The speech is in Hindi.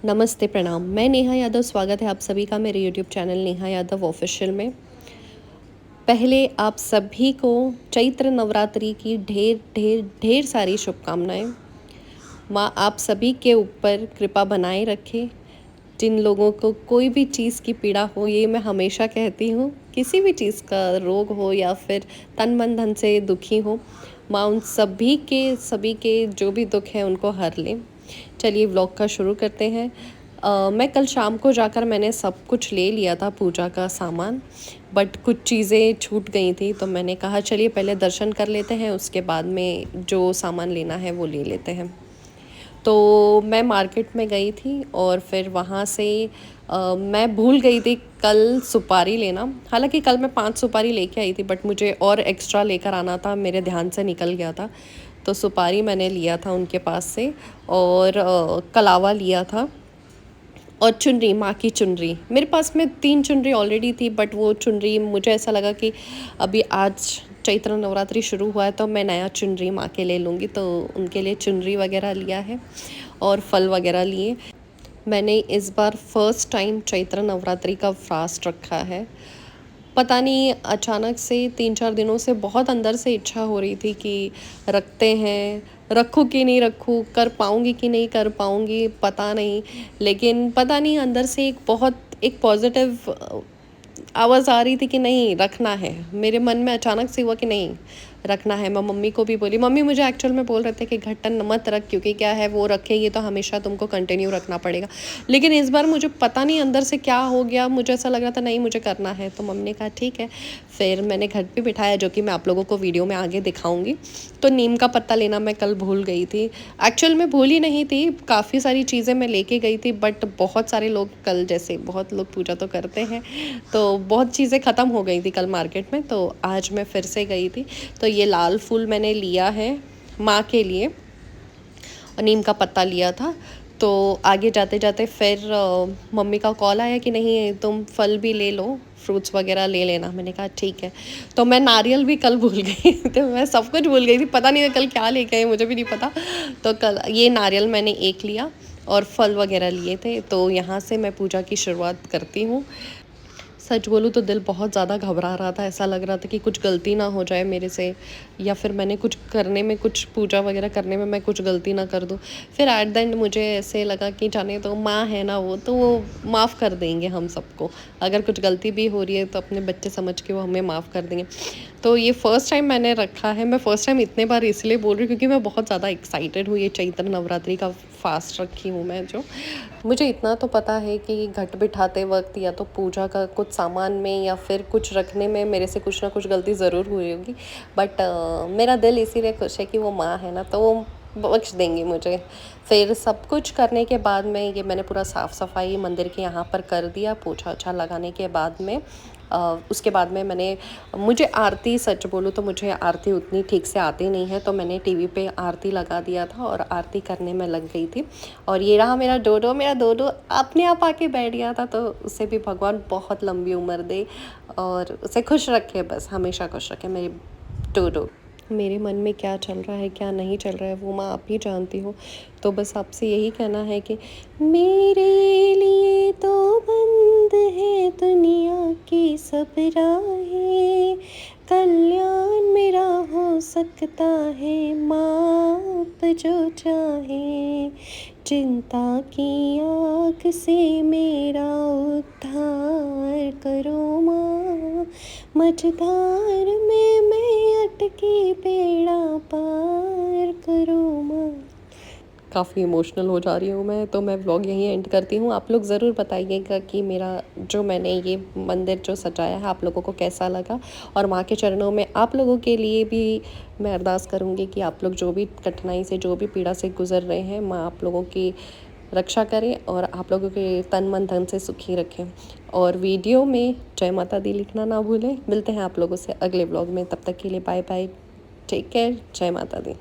नमस्ते, प्रणाम। मैं नेहा यादव, स्वागत है आप सभी का मेरे YouTube channel Neha Yadav official में। पहले आप सभी को चैत्र नवरात्रि की ढेर ढेर ढेर सारी शुभकामनाएं। माँ आप सभी के ऊपर कृपा बनाए रखे। जिन लोगों को कोई भी चीज़ की पीड़ा हो, ये मैं हमेशा कहती हूँ, किसी भी चीज़ का रोग हो या फिर तन मन धन से दुखी हो, माँ उन सभी के जो भी दुख हैं उनको हर लें। चलिए व्लॉग का शुरू करते हैं। मैं कल शाम को जाकर मैंने सब कुछ ले लिया था पूजा का सामान, बट कुछ चीज़ें छूट गई थी, तो मैंने कहा चलिए पहले दर्शन कर लेते हैं, उसके बाद में जो सामान लेना है वो ले लेते हैं। तो मैं मार्केट में गई थी और फिर वहाँ से मैं भूल गई थी कल सुपारी लेना। हालांकि कल मैं 5 सुपारी लेके आई थी, बट मुझे और एक्स्ट्रा लेकर आना था, मेरे ध्यान से निकल गया था। तो सुपारी मैंने लिया था उनके पास से, और कलावा लिया था, और चुनरी, माँ की चुनरी। मेरे पास में 3 चुनरी ऑलरेडी थी, बट वो चुनरी मुझे ऐसा लगा कि अभी आज चैत्र नवरात्रि शुरू हुआ है तो मैं नया चुनरी माँ के ले लूँगी, तो उनके लिए चुनरी वगैरह लिया है और फल वगैरह लिए। मैंने इस बार फर्स्ट टाइम चैत्र नवरात्रि का फास्ट रखा है। पता नहीं, अचानक से 3-4 दिनों से बहुत अंदर से इच्छा हो रही थी कि रखते हैं, रखूँ कि नहीं रखूँ, कर पाऊँगी कि नहीं कर पाऊँगी, पता नहीं। लेकिन पता नहीं, अंदर से एक पॉजिटिव आवाज़ आ रही थी कि नहीं रखना है। मेरे मन में अचानक से हुआ कि नहीं रखना है। मैं मम्मी को भी बोली, मम्मी मुझे एक्चुअल में बोल रहे थे कि घटन मत रख, क्योंकि क्या है वो रखेगी तो हमेशा तुमको कंटिन्यू रखना पड़ेगा। लेकिन इस बार मुझे पता नहीं अंदर से क्या हो गया, मुझे ऐसा लग रहा था नहीं मुझे करना है। तो मम्मी ने कहा ठीक है। फिर मैंने घर पे बिठाया, जो कि मैं आप लोगों को वीडियो में आगे दिखाऊंगी। तो नीम का पत्ता लेना मैं कल भूल गई थी। एक्चुअल में भूल ही नहीं थी, काफ़ी सारी चीज़ें मैं लेके गई थी, बट बहुत सारे लोग कल, जैसे बहुत लोग पूजा तो करते हैं, तो बहुत चीज़ें ख़त्म हो गई थी कल मार्केट में। तो आज मैं फिर से गई थी, तो ये लाल फूल मैंने लिया है माँ के लिए, और नीम का पत्ता लिया था। तो आगे जाते जाते फिर मम्मी का कॉल आया कि नहीं तुम फल भी ले लो, फ्रूट्स वगैरह ले लेना। मैंने कहा ठीक है। तो मैं नारियल भी कल भूल गई तो मैं सब कुछ भूल गई थी, पता नहीं मैं कल क्या लेके आई, मुझे भी नहीं पता। तो कल ये नारियल मैंने एक लिया और फल वगैरह लिए थे। तो यहाँ से मैं पूजा की शुरुआत करती हूँ। सच बोलूँ तो दिल बहुत ज़्यादा घबरा रहा था, ऐसा लग रहा था कि कुछ गलती ना हो जाए मेरे से, या फिर मैंने कुछ करने में, कुछ पूजा वगैरह करने में मैं कुछ गलती ना कर दूँ। फिर एट द एंड मुझे ऐसे लगा कि जाने तो, माँ है ना वो, तो वो माफ़ कर देंगे हम सबको। अगर कुछ गलती भी हो रही है तो अपने बच्चे समझ के वो हमें माफ़ कर देंगे। तो ये फ़र्स्ट टाइम मैंने रखा है। मैं फ़र्स्ट टाइम इतने बार इसलिए बोल रही हूँ क्योंकि मैं बहुत ज़्यादा एक्साइटेड हूँ। ये चैत्र नवरात्रि का फास्ट रखी हूँ मैं। जो मुझे इतना तो पता है कि घट बिठाते वक्त या तो पूजा का कुछ सामान में या फिर कुछ रखने में मेरे से कुछ ना कुछ गलती ज़रूर हुई होगी, बट मेरा दिल इसीलिए खुश है कि वो माँ है ना, तो वो बख्श देंगी मुझे। फिर सब कुछ करने के बाद में ये मैंने पूरा साफ़ सफाई मंदिर के यहाँ पर कर दिया, पोछा ओछा लगाने के बाद में उसके बाद में मुझे आरती, सच बोलूँ तो मुझे आरती उतनी ठीक से आती नहीं है, तो मैंने टीवी पे आरती लगा दिया था और आरती करने में लग गई थी। और ये रहा मेरा डोडो अपने आप आके बैठ गया था। तो उसे भी भगवान बहुत लंबी उम्र दे और उसे खुश रखे, बस हमेशा खुश रखे मेरी डोडो। मेरे मन में क्या चल रहा है क्या नहीं चल रहा है वो माँ आप ही जानती हो। तो बस आपसे यही कहना है कि मेरे लिए तो बंद है दुनिया की सब राहें, कल्याण मेरा हो सकता है माँ आप जो चाहे, चिंता की आग से मेरा उद्धार करो माँ, मझधार में मैं अटकी बेड़ा पार करो माँ। काफ़ी इमोशनल हो जा रही हूँ मैं, तो मैं व्लॉग यहीं एंड करती हूँ। आप लोग ज़रूर बताइएगा कि मेरा जो मैंने ये मंदिर जो सजाया है आप लोगों को कैसा लगा, और माँ के चरणों में आप लोगों के लिए भी मैं अरदास करूँगी कि आप लोग जो भी कठिनाई से, जो भी पीड़ा से गुजर रहे हैं, माँ आप लोगों की रक्षा करें और आप लोगों के तन मन धन से सुखी रखें। और वीडियो में जय माता दी लिखना ना भूलें। मिलते हैं आप लोगों से अगले व्लॉग में, तब तक के लिए बाय बाय, टेक केयर, जय माता दी।